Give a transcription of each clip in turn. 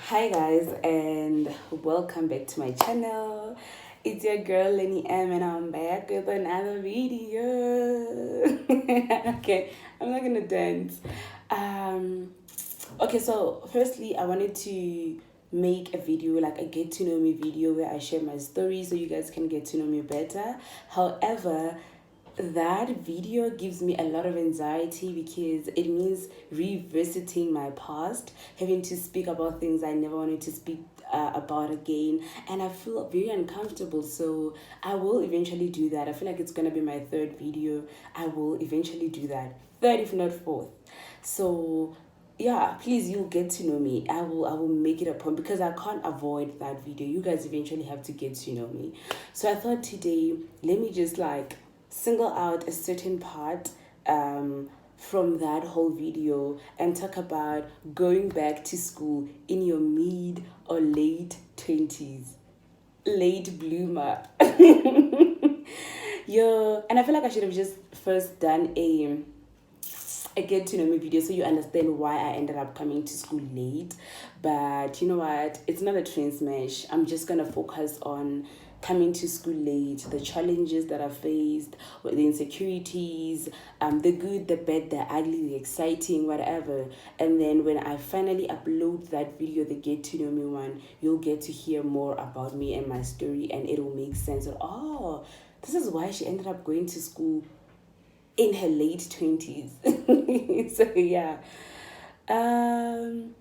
Hi guys, and welcome back to my channel. It's your girl Lenny M, and I'm back with another video. Okay, I'm not gonna dance. Um, okay, so firstly, I wanted to make a video, like a get to know me video, where I share my story so you guys can get to know me better. However, that video gives me a lot of anxiety because it means revisiting my past, having to speak about things I never wanted to speak about again, and I feel very uncomfortable. So I will eventually do that. I feel like it's gonna be my third video. I will eventually do that, third if not fourth. So yeah, please, you'll get to know me. I will make it a point because I can't avoid that video. You guys eventually have to get to know me. So I thought today, let me just like single out a certain part from that whole video and talk about going back to school in your mid or late 20s. Late bloomer. Yo, and I feel like I should have just first done a get to know me video so you understand why I ended up coming to school late. But you know what? It's not a train smash. I'm just gonna focus on coming to school late, the challenges that I faced, the insecurities, the good, the bad, the ugly, the exciting, whatever. And then when I finally upload that video, the get to know me one, you'll get to hear more about me and my story, and it'll make sense. Oh, this is why she ended up going to school in her late 20s. So yeah. Um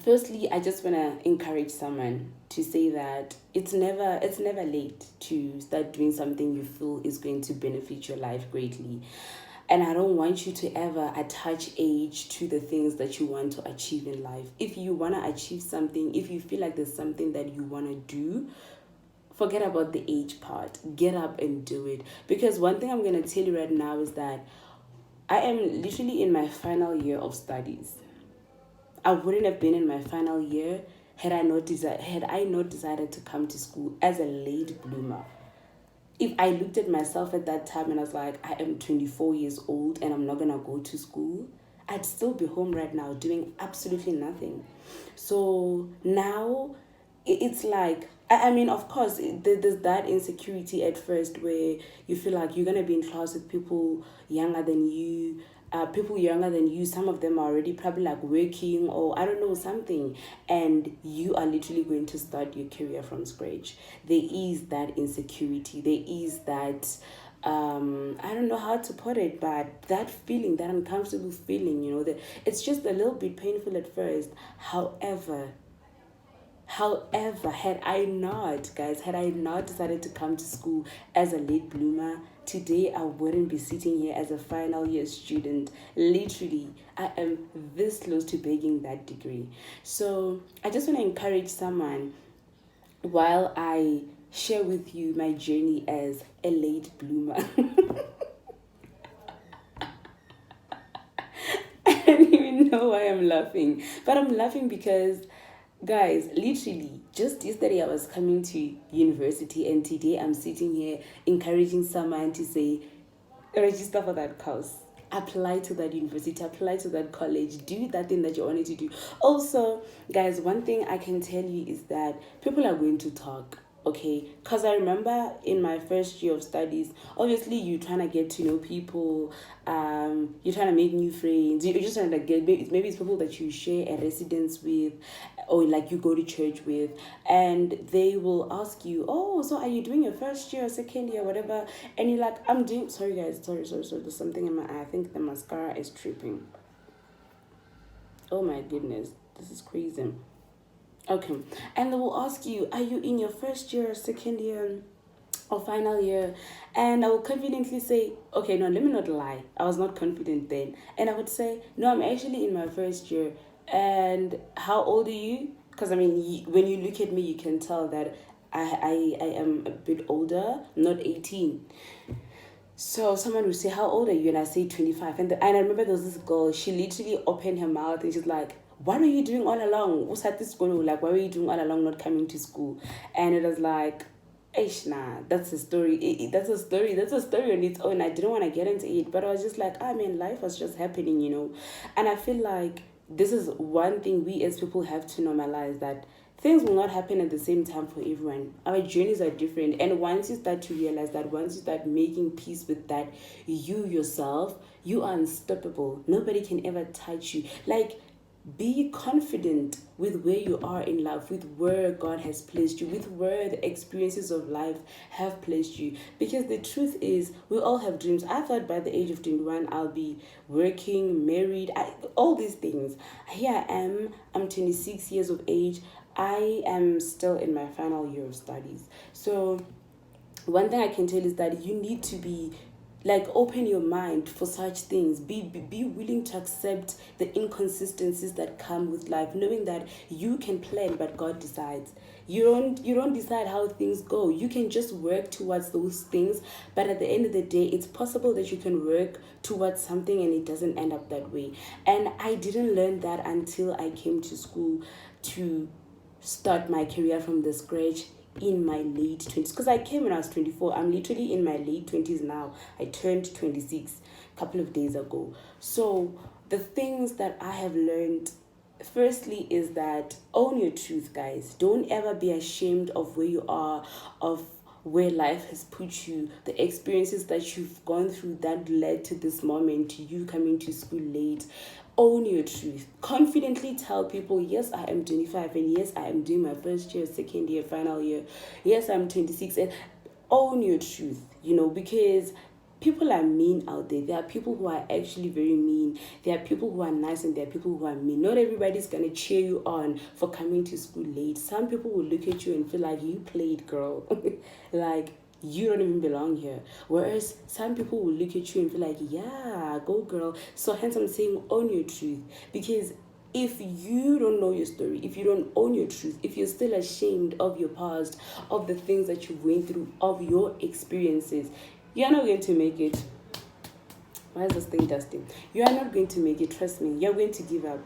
Firstly, I just want to encourage someone to say that it's never late to start doing something you feel is going to benefit your life greatly. And I don't want you to ever attach age to the things that you want to achieve in life. If you want to achieve something, if you feel like there's something that you want to do, forget about the age part. Get up and do it. Because one thing I'm going to tell you right now is that I am literally in my final year of studies. I wouldn't have been in my final year had I not decided to come to school as a late bloomer. If I looked at myself at that time and I was like, I am 24 years old and I'm not gonna go to school, I'd still be home right now doing absolutely nothing. So now it's like, I mean, of course, there's that insecurity at first where you feel like you're gonna be in class with people younger than you. People younger than you, some of them are already probably like working or I don't know, something, and you are literally going to start your career from scratch. There is that insecurity, there is that I don't know how to put it, but that feeling, that uncomfortable feeling, that it's just a little bit painful at first. However, had I not decided to come to school as a late bloomer, today I wouldn't be sitting here as a final year student. Literally, I am this close to begging that degree. So I just want to encourage someone while I share with you my journey as a late bloomer. I don't even know why I'm laughing, but I'm laughing because, guys, literally, just yesterday I was coming to university, and today I'm sitting here encouraging someone to say, register for that course, apply to that university, apply to that college, do that thing that you wanted to do. Also, guys, one thing I can tell you is that people are going to talk. Okay, because I remember in my first year of studies, obviously you're trying to get to know people, you're trying to make new friends, you're just trying to get, maybe it's people that you share a residence with, or like you go to church with, and they will ask you, oh, so are you doing your first year or second year, whatever, and you're like, I'm doing, sorry guys, sorry, there's something in my eye, I think the mascara is tripping. Oh my goodness, this is crazy. Okay, and they will ask you, are you in your first year, second year, or final year? And I will confidently say, okay, no, let me not lie. I was not confident then. And I would say, no, I'm actually in my first year. And how old are you? Because I mean, when you look at me, you can tell that I am a bit older, not 18. So someone would say, how old are you? And I say 25. And I remember there was this girl, she literally opened her mouth and she's like, what were you doing all along? What's at this school? Like, why were you doing all along not coming to school? And it was like, Ish, nah, that's a story. That's a story on its own. I didn't want to get into it, but I was just like, I mean, life was just happening. And I feel like this is one thing we as people have to normalize, that things will not happen at the same time for everyone. Our journeys are different. And once you start to realize that, once you start making peace with that, you yourself, you are unstoppable. Nobody can ever touch you. Like, be confident with where you are in life, with where God has placed you, with where the experiences of life have placed you. Because the truth is, we all have dreams. I thought by the age of 21, I'll be working, married, all these things. Here I am, I'm 26 years of age. I am still in my final year of studies. So one thing I can tell is that you need to be like, open your mind for such things. Be willing to accept the inconsistencies that come with life, knowing that you can plan but God decides. You don't decide how things go. You can just work towards those things, but at the end of the day, it's possible that you can work towards something and it doesn't end up that way. And I didn't learn that until I came to school to start my career from the scratch in my late 20s, because I came when I was 24. I'm literally in my late 20s now. I turned 26 a couple of days ago. So the things that I have learned, firstly, is that own your truth, guys. Don't ever be ashamed of where you are, of where life has put you, the experiences that you've gone through that led to this moment, to you coming to school late. Own your truth. Confidently tell people, yes, I am 25, and yes, I am doing my first year, second year, final year. Yes, I'm 26. And own your truth, because people are mean out there. There are people who are actually very mean. There are people who are nice, and there are people who are mean. Not everybody's going to cheer you on for coming to school late. Some people will look at you and feel like, you played, girl. Like, you don't even belong here. Whereas some people will look at you and be like, yeah, go girl. So hence I'm saying, own your truth. Because if you don't know your story, if you don't own your truth, if you're still ashamed of your past, of the things that you went through, of your experiences, you're not going to make it. Why is this thing dusting? You are not going to make it. Trust me. You're going to give up.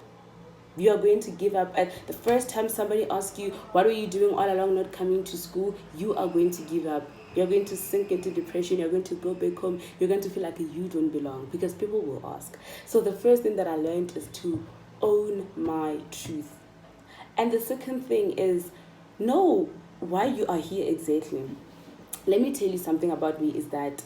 You are going to give up. At the first time somebody asks you, what were you doing all along not coming to school? You are going to give up. You're going to sink into depression. You're going to go back home. You're going to feel like you don't belong, because people will ask. So the first thing that I learned is to own my truth. And the second thing is, know why you are here exactly. Let me tell you something about me, is that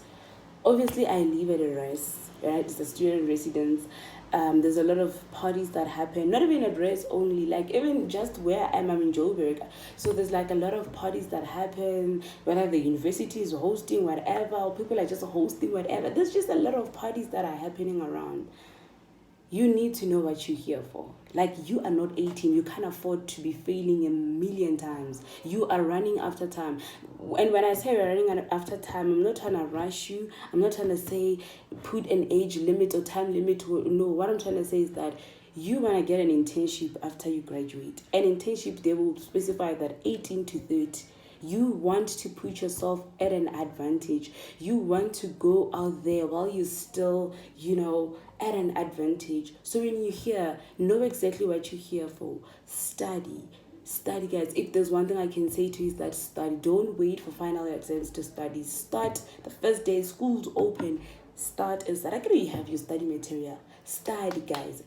obviously I live at a res, right? It's a student residence. There's a lot of parties that happen, not even at res only, like even just where I am, I'm in Joburg. So there's like a lot of parties that happen, whether the university is hosting whatever, or people are just hosting whatever. There's just a lot of parties that are happening around. You need to know what you're here for. Like, you are not 18. You can't afford to be failing a million times. You are running after time. And when I say you're running after time, I'm not trying to rush you. I'm not trying to say put an age limit or time limit. No, what I'm trying to say is that you want to get an internship after you graduate. An internship, they will specify that 18 to 30. You want to put yourself at an advantage. You want to go out there while you're still, at an advantage. So when you're here, know exactly what you're here for. Study. Study, guys. If there's one thing I can say to you, is that study. Don't wait for final exams to study. Start the first day school's open. Start and start. I can you have your study material. Study, guys.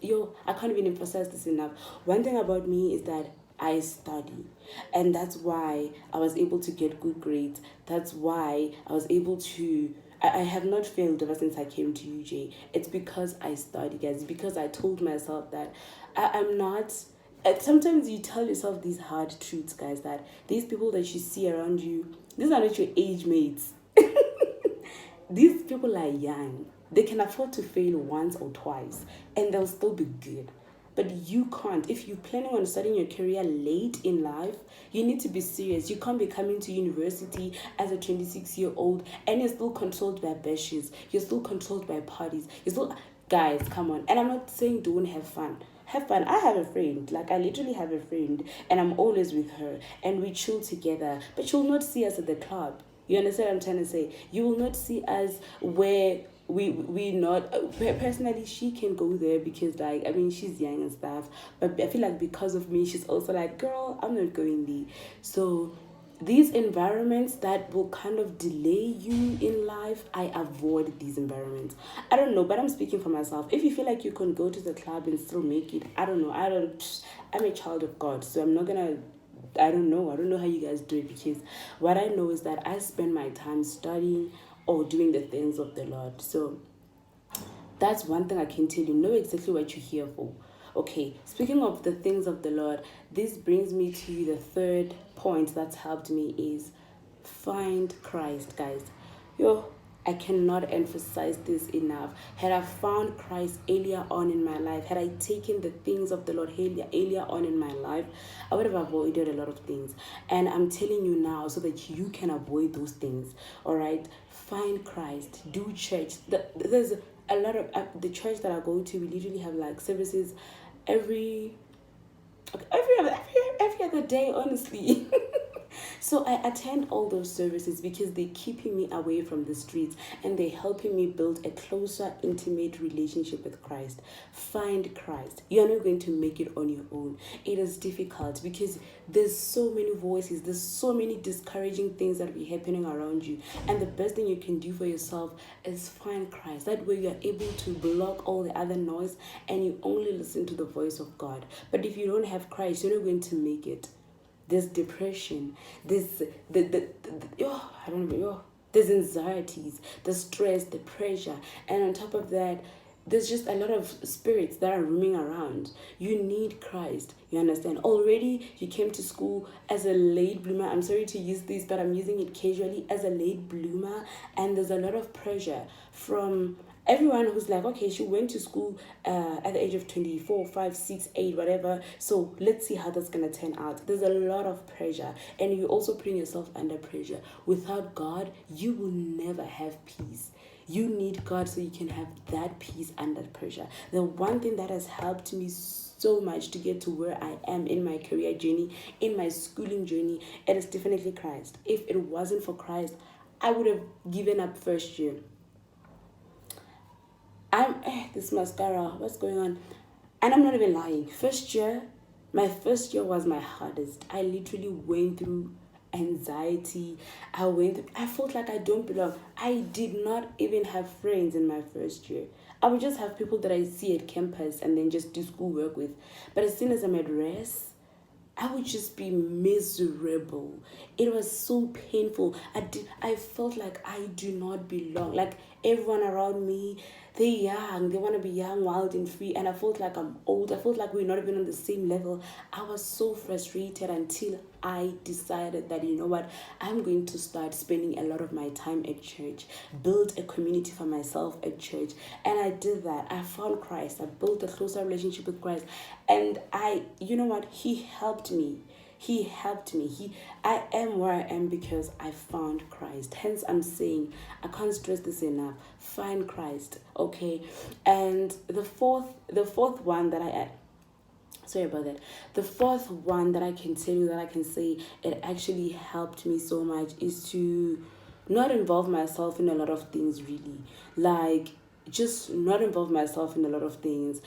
I can't even emphasize this enough. One thing about me is that I study, and that's why I was able to get good grades. That's why I was able to I have not failed ever since I came to UJ. It's because I study, guys. It's because I told myself that I'm not. Sometimes you tell yourself these hard truths, guys, that these people that you see around you, these are not your age mates. These people are young. They can afford to fail once or twice, and they'll still be good. But you can't. If you're planning on starting your career late in life, you need to be serious. You can't be coming to university as a 26-year-old and you're still controlled by bashes. You're still controlled by parties. Guys, come on. And I'm not saying don't have fun. Have fun. I have a friend. Like, I literally have a friend, and I'm always with her, and we chill together. But you'll not see us at the club. You understand what I'm trying to say? You will not see us where we not personally. She can go there because, like, I mean, she's young and stuff, but I feel like because of me, she's also like, girl, I'm not going there. So these environments that will kind of delay you in life, I avoid these environments. I don't know, but I'm speaking for myself. If you feel like you can go to the club and still make it, I don't know. I'm a child of God, so I'm not gonna. I don't know. I don't know how you guys do it, because what I know is that I spend my time studying or doing the things of the Lord. So that's one thing I can tell you. Know exactly what you're here for. Okay, speaking of the things of the Lord, this brings me to the third point that's helped me is find Christ, guys. Yo, I cannot emphasize this enough. Had I found Christ earlier on in my life, had I taken the things of the Lord earlier on in my life, I would have avoided a lot of things. And I'm telling you now so that you can avoid those things. All right, find Christ, do church. There's a lot of the church that I go to. We literally have like services every every other day, honestly. So I attend all those services because they're keeping me away from the streets and they're helping me build a closer, intimate relationship with Christ. Find Christ. You're not going to make it on your own. It is difficult because there's so many voices, there's so many discouraging things that will be happening around you. And the best thing you can do for yourself is find Christ. That way you're able to block all the other noise and you only listen to the voice of God. But if you don't have Christ, you're not going to make it. There's depression, there's I don't know, there's anxieties, the stress, the pressure, and on top of that, there's just a lot of spirits that are roaming around. You need Christ. You understand? Already you came to school as a late bloomer. I'm sorry to use this, but I'm using it casually, as a late bloomer, and there's a lot of pressure from everyone who's like, okay, she went to school at the age of 24, 5, 6, 8, whatever. So let's see how that's going to turn out. There's a lot of pressure. And you also putting yourself under pressure. Without God, you will never have peace. You need God so you can have that peace under pressure. The one thing that has helped me so much to get to where I am in my career journey, in my schooling journey, it is definitely Christ. If it wasn't for Christ, I would have given up first year. This mascara, what's going on? And I'm not even lying. My first year was my hardest. I literally went through anxiety. I felt like I don't belong. I did not even have friends in my first year. I would just have people that I see at campus and then just do schoolwork with. But as soon as I'm at rest, I would just be miserable. It was so painful. I felt like I do not belong. Like everyone around me, they're young. They want to be young, wild, and free. And I felt like I'm old. I felt like we're not even on the same level. I was so frustrated until I decided that, you know what, I'm going to start spending a lot of my time at church, build a community for myself at church. And I did that. I found Christ. I built a closer relationship with Christ. And you know what, He helped me. He helped me. I am where I am because I found Christ. Hence, I'm saying, I can't stress this enough. Find Christ, okay? And the fourth one that the fourth one that I can tell you, that I can say it actually helped me so much, is to not involve myself in a lot of things, really. Like, just not involve myself in a lot of things.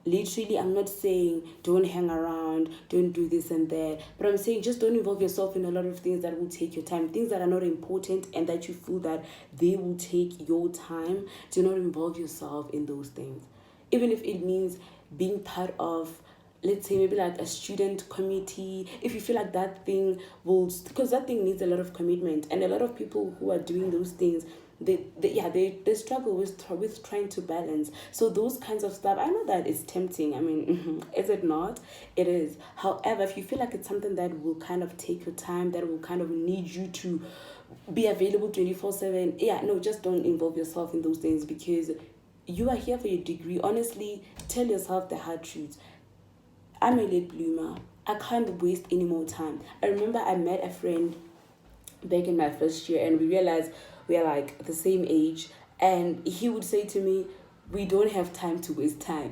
Literally, I'm not saying don't hang around, don't do this and that, but I'm saying just don't involve yourself in a lot of things that will take your time, things that are not important and that you feel that they will take your time. Do not involve yourself in those things. Even if it means being part of, let's say, maybe like a student committee, if you feel like that thing will, because that thing needs a lot of commitment, and a lot of people who are doing those things, they struggle with trying to balance. So those kinds of stuff, I know that it's tempting. I mean, is it not? It is. However, if you feel like it's something that will kind of take your time, that will kind of need you to be available 24/7, just don't involve yourself in those things, because you are here for your degree. Honestly, tell yourself the hard truth. I'm a late bloomer. I can't waste any more time. I remember I met a friend back in my first year, and we realized we are like the same age, and he would say to me, we don't have time to waste time.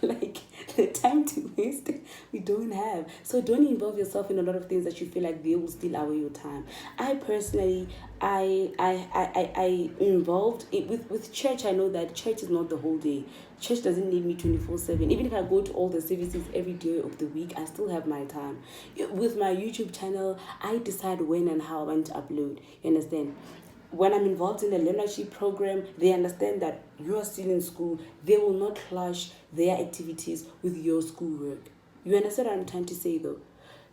Like, time to waste we don't have. So don't involve yourself in a lot of things that you feel like they will steal away your time. I personally, I involved it with church. I know that church is not the whole day. Church doesn't need me 24/7. Even if I go to all the services every day of the week, I still have my time. With my YouTube channel, I decide when and how I want to upload. You understand? When I'm involved in the learnership program, they understand that you are still in school. They will not clash their activities with your schoolwork. You understand what I'm trying to say, though?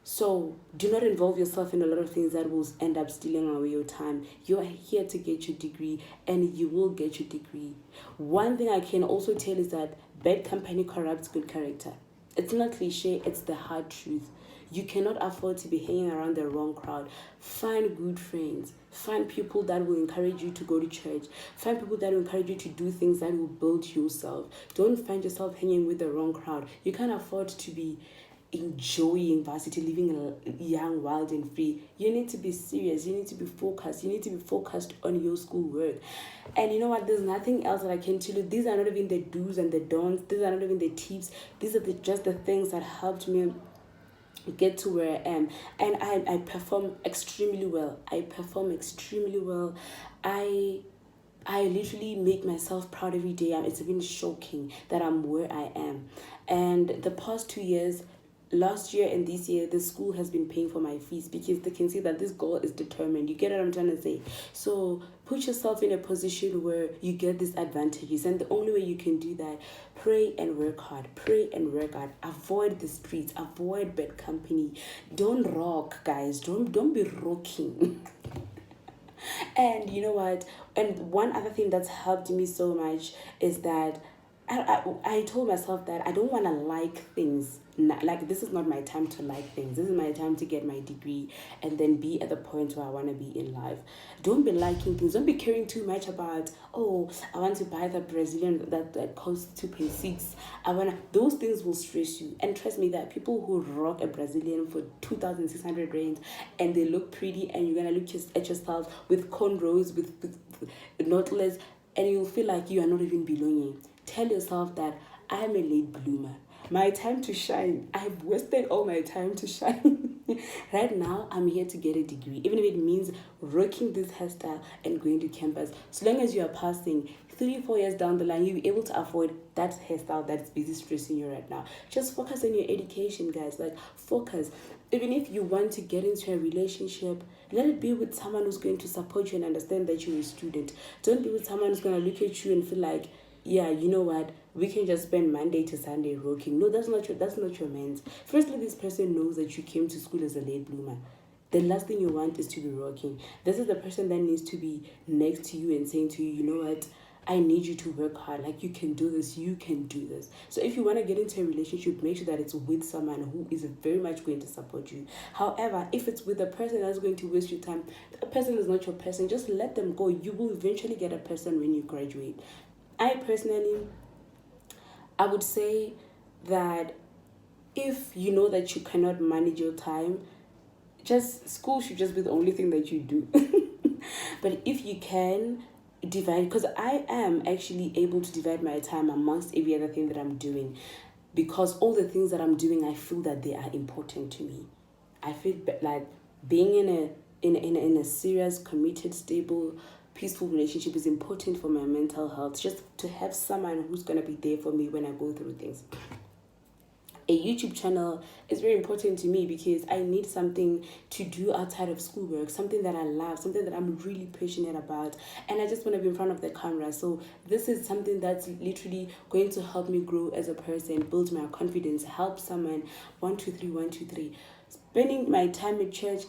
So do not involve yourself in a lot of things that will end up stealing away your time. You are here to get your degree, and you will get your degree. One thing I can also tell is that bad company corrupts good character. It's not cliche, it's the hard truth. You cannot afford to be hanging around the wrong crowd. Find good friends. Find people that will encourage you to go to church. Find people that will encourage you to do things that will build yourself. Don't find yourself hanging with the wrong crowd. You can't afford to be enjoying varsity, living young, wild, and free. You need to be serious. You need to be focused. You need to be focused on your schoolwork. And you know what? There's nothing else that I can tell you. These are not even the do's and the don'ts. These are not even the tips. These are just the things that helped me get to where I am. And I perform extremely well. I literally make myself proud every day. It's been shocking that I'm where I am. And the past 2 years, last year and this year, the school has been paying for my fees because they can see that this girl is determined. You get what I'm trying to say? So put yourself in a position where you get these advantages, and the only way you can do that, pray and work hard. Avoid the streets, avoid bad company. Don't rock, guys. Don't be rocking. And you know what? And one other thing that's helped me so much is that I told myself that I don't want to like things. Like, this is not my time to like things. This is my time to get my degree and then be at the point where I want to be in life. Don't be liking things. Don't be caring too much about, oh, I want to buy the Brazilian that costs 2.6. Those things will stress you. And trust me, that people who rock a Brazilian for 2,600 rands and they look pretty, and you're going to look at yourself with cornrows, with knotless, and you'll feel like you are not even belonging. Tell yourself that I'm a late bloomer. My time to shine. I've wasted all my time to shine. Right now, I'm here to get a degree. Even if it means rocking this hairstyle and going to campus. So long as you are passing 3-4 years down the line, you'll be able to afford that hairstyle that's busy stressing you right now. Just focus on your education, guys. Like, focus. Even if you want to get into a relationship, let it be with someone who's going to support you and understand that you're a student. Don't be with someone who's going to look at you and feel like, yeah, you know what, we can just spend Monday to Sunday rocking. No, that's not your man's. Firstly, this person knows that you came to school as a late bloomer. The last thing you want is to be rocking. This is the person that needs to be next to you and saying to you, you know what, I need you to work hard. Like, you can do this. You can do this. So if you want to get into a relationship, make sure that it's with someone who is very much going to support you. However, if it's with a person that's going to waste your time, the person is not your person. Just let them go. You will eventually get a person when you graduate. I would say that if you know that you cannot manage your time, school should just be the only thing that you do. But if you can divide, because I am actually able to divide my time amongst every other thing that I'm doing, because all the things that I'm doing, I feel that they are important to me. I feel like being in a serious, committed, stable, peaceful relationship is important for my mental health, just to have someone who's going to be there for me when I go through things. A YouTube channel is very important to me because I need something to do outside of schoolwork, something that I love, something that I'm really passionate about, and I just want to be in front of the camera. So this is something that's literally going to help me grow as a person, build my confidence, help someone. 1, 2, 3, 1, 2, 3. Spending my time at church,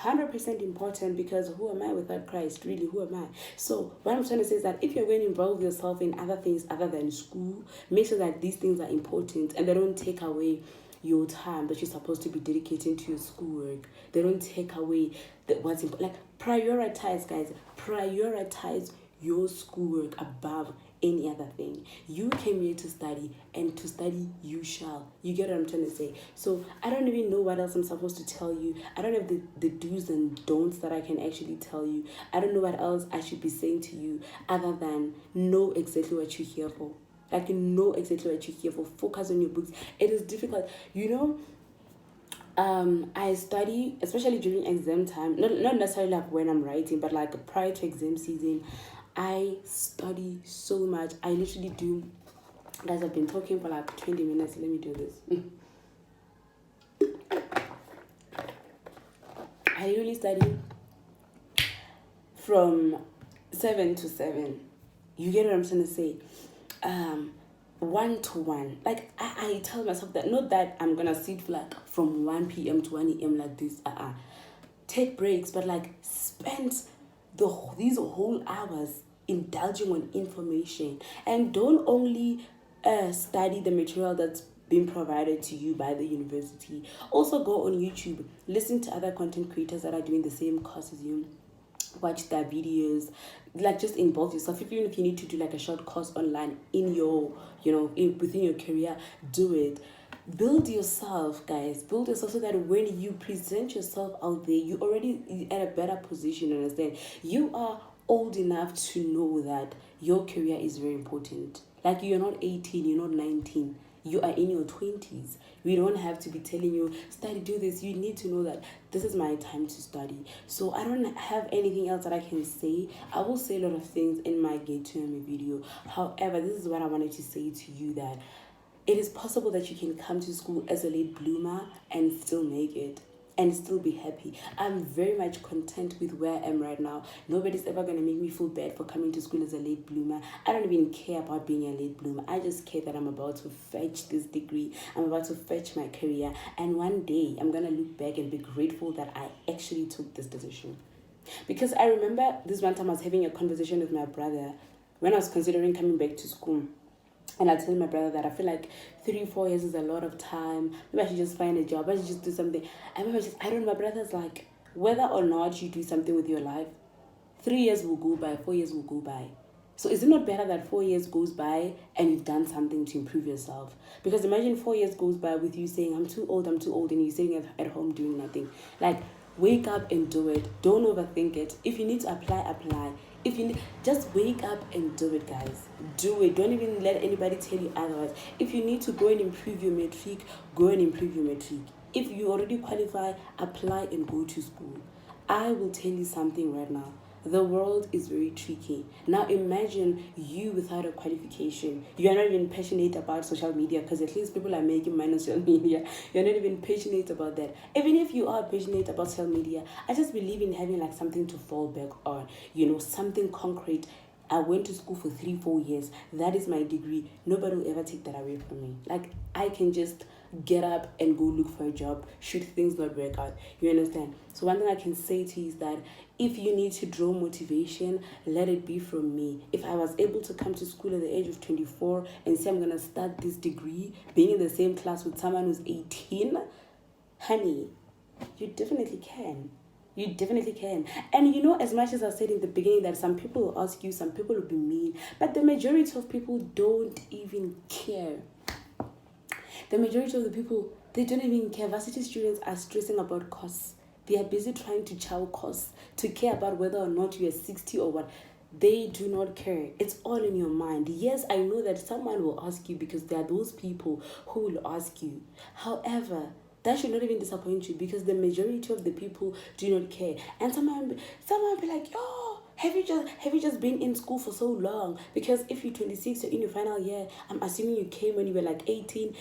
100% important, because who am I without Christ? Really, who am I? So what I'm trying to say is that if you're going to involve yourself in other things other than school, make sure that these things are important and they don't take away your time that you're supposed to be dedicating to your schoolwork. They don't take away what's important. Like, prioritize, guys. Prioritize your schoolwork above any other thing. You came here to study, and to study you shall. You get what I'm trying to say? So I don't even know what else I'm supposed to tell you. I don't have the do's and don'ts that I can actually tell you. I don't know what else I should be saying to you other than know exactly what you're here for. Like, you know exactly what you're here for. Focus on your books. It is difficult. I study, especially during exam time, not necessarily like when I'm writing, but like prior to exam season, I study so much. I literally do. Guys, I've been talking for like 20 minutes. Let me do this. I usually study from 7 to 7. You get what I'm trying to say? 1 to 1. Like, I tell myself that, not that I'm gonna sit for like from 1 p.m. to 1 a.m. like this. Take breaks, but like spend these whole hours indulging on information. And don't only study the material that's being provided to you by the university. Also go on YouTube, listen to other content creators that are doing the same course as you, watch their videos, like just involve yourself. Even if you need to do like a short course online in your, within your career, do it. Build yourself, guys. Build yourself so that when you present yourself out there, you already at a better position. Understand? You are old enough to know that your career is very important. Like, you're not 18, you're not 19. You are in your 20s. We don't have to be telling you, study, do this. You need to know that this is my time to study. So I don't have anything else that I can say. I will say a lot of things in my Get to Know Me video. However, this is what I wanted to say to you, that it is possible that you can come to school as a late bloomer and still make it and still be happy. I'm very much content with where I am right now. Nobody's ever going to make me feel bad for coming to school as a late bloomer. I don't even care about being a late bloomer. I just care that I'm about to fetch this degree. I'm about to fetch my career. And one day, I'm going to look back and be grateful that I actually took this decision. Because I remember this one time I was having a conversation with my brother when I was considering coming back to school. And I told my brother that I feel like 3-4 years is a lot of time. Maybe I should just find a job. I should just do something. I remember I don't know, my brother's like, whether or not you do something with your life, 3 years will go by, 4 years will go by. So is it not better that 4 years goes by and you've done something to improve yourself? Because imagine 4 years goes by with you saying, I'm too old, and you're sitting at home doing nothing. Like, wake up and do it. Don't overthink it. If you need to apply. If you need, just wake up and do it, guys. Do it. Don't even let anybody tell you otherwise. If you need to go and improve your metric, go and improve your metric. If you already qualify, apply and go to school. I will tell you something right now. The world is very tricky. Now imagine you without a qualification. You are not even passionate about social media, because at least people are making money on social media. You're not even passionate about that. Even if you are passionate about social media, I just believe in having like something to fall back on. Something concrete. I went to school for 3-4 years. That is my degree. Nobody will ever take that away from me. Like, I can just get up and go look for a job should things not work out. You understand? So one thing I can say to you is that if you need to draw motivation, let it be from me. If I was able to come to school at the age of 24 and say I'm going to start this degree, being in the same class with someone who's 18, honey, you definitely can. You definitely can. And as much as I said in the beginning that some people will ask you, some people will be mean, but the majority of people don't even care. The majority of the people, they don't even care. Varsity students are stressing about costs. They are busy trying to chow costs, to care about whether or not you are 60 or what. They do not care. It's all in your mind. Yes, I know that someone will ask you, because there are those people who will ask you. However, that should not even disappoint you, because the majority of the people do not care. And someone will be like, yo, have you just been in school for so long? Because if you're 26, you're in your final year, I'm assuming you came when you were like 18.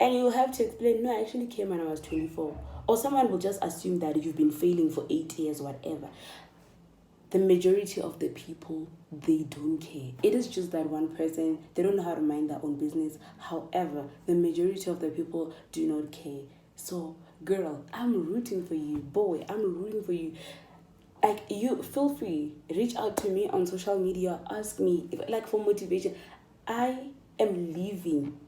And you'll have to explain, no, I actually came when I was 24. Or someone will just assume that you've been failing for 8 years, whatever. The majority of the people, they don't care. It is just that one person, they don't know how to mind their own business. However, the majority of the people do not care. So, girl, I'm rooting for you. Boy, I'm rooting for you. Like, you feel free, reach out to me on social media, ask me for motivation. I am living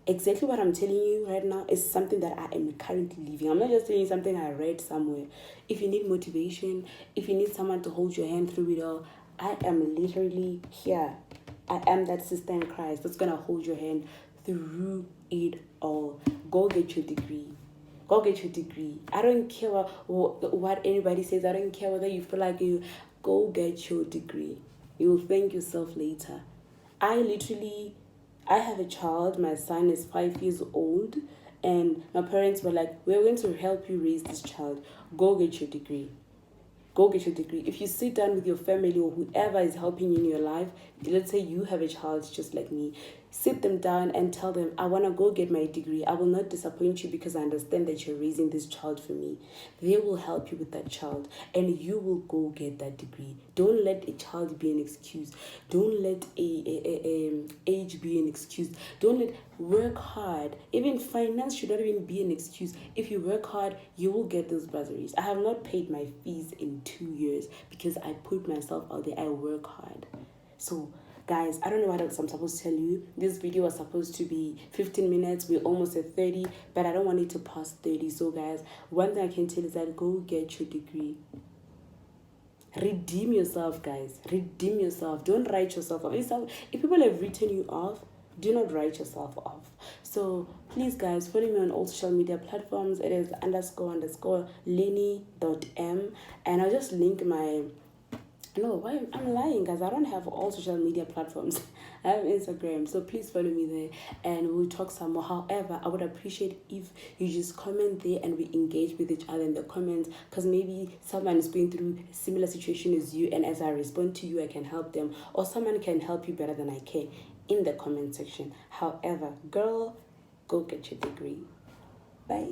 exactly what I'm telling you right now is something that I am currently living. I'm not just telling you something I read somewhere. If you need motivation, if you need someone to hold your hand through it all, I am literally here. I am that sister in Christ that's gonna hold your hand through it all. Go get your degree. Go get your degree. I don't care what anybody says. I don't care whether you feel like you. Go get your degree. You will thank yourself later. I literally I have a child, my son is 5 years old, and my parents were like, we're going to help you raise this child. Go get your degree. Go get your degree. If you sit down with your family or whoever is helping you in your life, let's say you have a child just like me, sit them down and tell them, I want to go get my degree. I will not disappoint you because I understand that you're raising this child for me. They will help you with that child and you will go get that degree. Don't let a child be an excuse. Don't let a age be an excuse. Don't let work hard. Even finance should not even be an excuse. If you work hard, you will get those bursaries. I have not paid my fees in 2 years because I put myself out there. I work hard. So guys, I don't know what else I'm supposed to tell you. This video was supposed to be 15 minutes. We're almost at 30, but I don't want it to pass 30. So guys, one thing I can tell is that go get your degree. Redeem yourself, guys. Redeem yourself. Don't write yourself off. If people have written you off, do not write yourself off. So please guys, follow me on all social media platforms. It is __ Lenny.m, and I'll just link my... No, why I'm lying, guys. I don't have all social media platforms. I have Instagram, so please follow me there and we'll talk some more. However, I would appreciate if you just comment there and we engage with each other in the comments, because maybe someone is going through a similar situation as you, and as I respond to you, I can help them, or someone can help you better than I can in the comment section. However, girl, go get your degree. Bye.